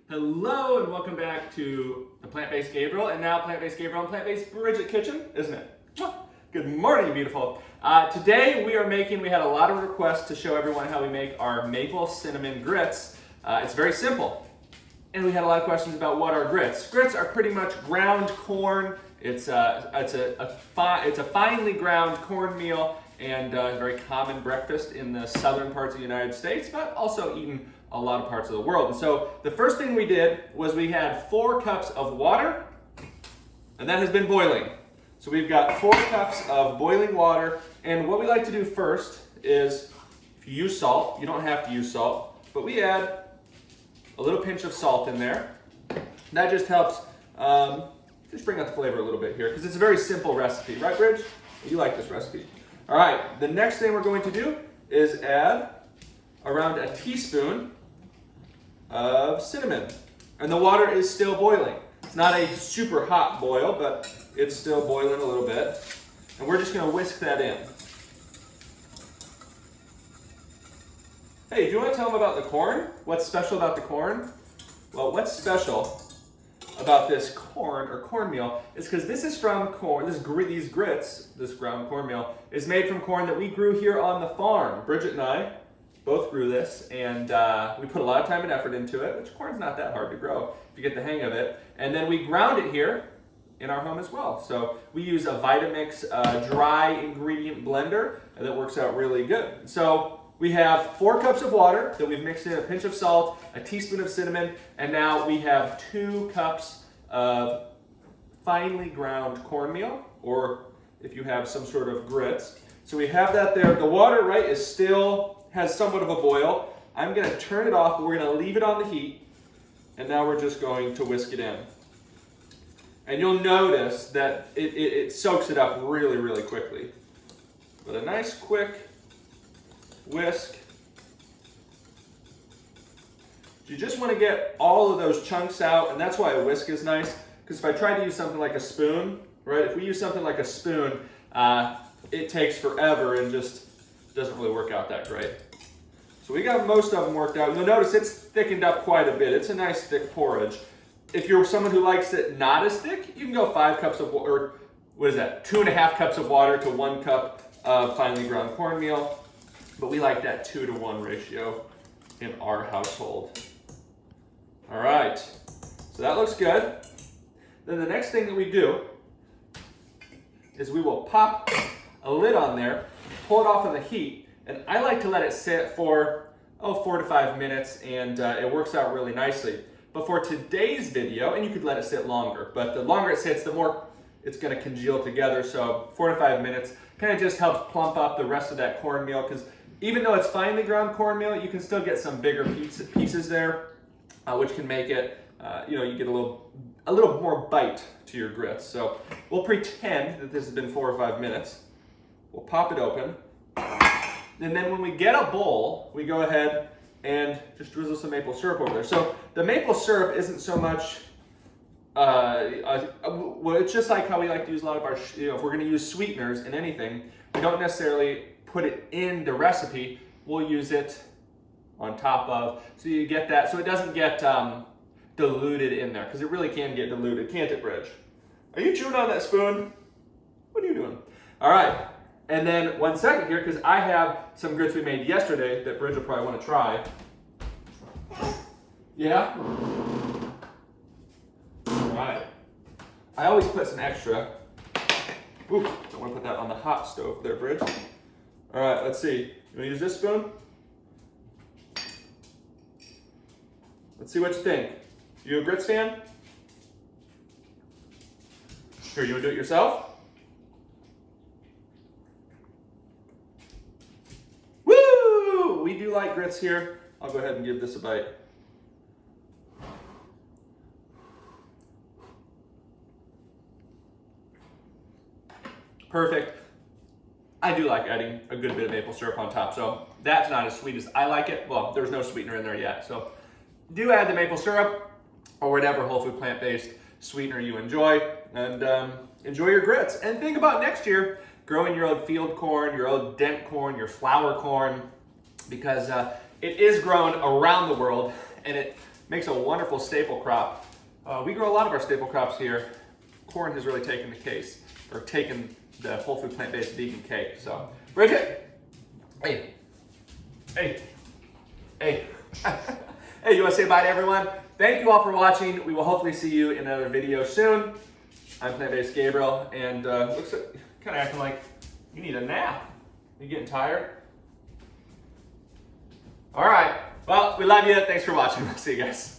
Hello and welcome back to the Plant-Based Gabriel and now Plant-Based Gabriel and Plant-Based Bridget Kitchen, isn't it? Good morning, beautiful. Today we had a lot of requests to show everyone how we make our maple cinnamon grits. It's very simple. And we had a lot of questions about what are grits. Grits are pretty much ground corn. It's a finely ground cornmeal and a very common breakfast in the southern parts of the United States, but also eaten a lot of parts of the world. And so the first thing we did was we had 4 cups of water, and that has been boiling. So we've got 4 cups of boiling water, and what we like to do first is, if you use salt, you don't have to use salt, but we add a little pinch of salt in there. That just helps just bring out the flavor a little bit here, because it's a very simple recipe, right, Bridge? You like this recipe. All right, the next thing we're going to do is add around a teaspoon of cinnamon. And the water is still boiling. It's not a super hot boil, but it's still boiling a little bit. And we're just gonna whisk that in. Hey, do you want to tell them about the corn? What's special about the corn? Well, what's special about this corn or cornmeal is because this is from corn. These grits, this ground cornmeal, is made from corn that we grew here on the farm. Bridget and I both grew this, and we put a lot of time and effort into it, which corn's not that hard to grow if you get the hang of it. And then we ground it here in our home as well. So we use a Vitamix dry ingredient blender that works out really good. So we have 4 cups of water that we've mixed in a pinch of salt, a teaspoon of cinnamon, and now we have 2 cups of finely ground cornmeal, or if you have some sort of grits. So we have that there. The water, right, is still has somewhat of a boil. I'm going to turn it off, but we're going to leave it on the heat, and now we're just going to whisk it in. And you'll notice that it soaks it up really, really quickly. But a nice quick whisk. You just want to get all of those chunks out, and that's why a whisk is nice, because if I try to use something like a spoon, right, if we use something like a spoon, it takes forever and just doesn't really work out that great. So we got most of them worked out. You'll notice it's thickened up quite a bit. It's a nice thick porridge. If you're someone who likes it not as thick, you can go 5 cups of water, or what is that, 2.5 cups of water to 1 cup of finely ground cornmeal. But we like that 2-to-1 ratio in our household. All right, so that looks good. Then the next thing that we do is we will pop a lid on there, pull it off of the heat, and I like to let it sit for 4 to 5 minutes, and it works out really nicely. But for today's video, and you could let it sit longer, but the longer it sits, the more it's going to congeal together. So 4 to 5 minutes kind of just helps plump up the rest of that cornmeal, because even though it's finely ground cornmeal, you can still get some bigger pieces there, which can make it, you get a little more bite to your grits. So we'll pretend that this has been 4 or 5 minutes. We'll pop it open. And then when we get a bowl, we go ahead and just drizzle some maple syrup over there. So the maple syrup isn't so much, well, it's just like how we like to use a lot of our, if we're going to use sweeteners in anything, we don't necessarily put it in the recipe. We'll use it on top of, so you get that, so it doesn't get diluted in there, because it really can get diluted, can't it, Bridge? Are you chewing on that spoon? What are you doing? All right. And then 1 second here, because I have some grits we made yesterday that Bridge will probably want to try. Yeah? All right. I always put some extra. Ooh, don't want to put that on the hot stove there, Bridge. All right, let's see. You want to use this spoon? Let's see what you think. You a grits fan? Here, you want to do it yourself? We do like grits here. I'll go ahead and give this a bite. Perfect. I do like adding a good bit of maple syrup on top, so that's not as sweet as I like it. Well, there's no sweetener in there yet, so do add the maple syrup or whatever whole food plant-based sweetener you enjoy, and enjoy your grits. And think about next year growing your own field corn, your own dent corn, your flour corn, because it is grown around the world, and it makes a wonderful staple crop. We grow a lot of our staple crops here. Corn has really taken the case, or taken the whole food plant-based vegan cake. So, Bridget, hey, hey, hey. Hey, you want to say bye to everyone? Thank you all for watching. We will hopefully see you in another video soon. I'm plant-based Gabriel, and looks like kind of acting like you need a nap. You getting tired? All right. Well, we love you. Thanks for watching. We'll see you guys.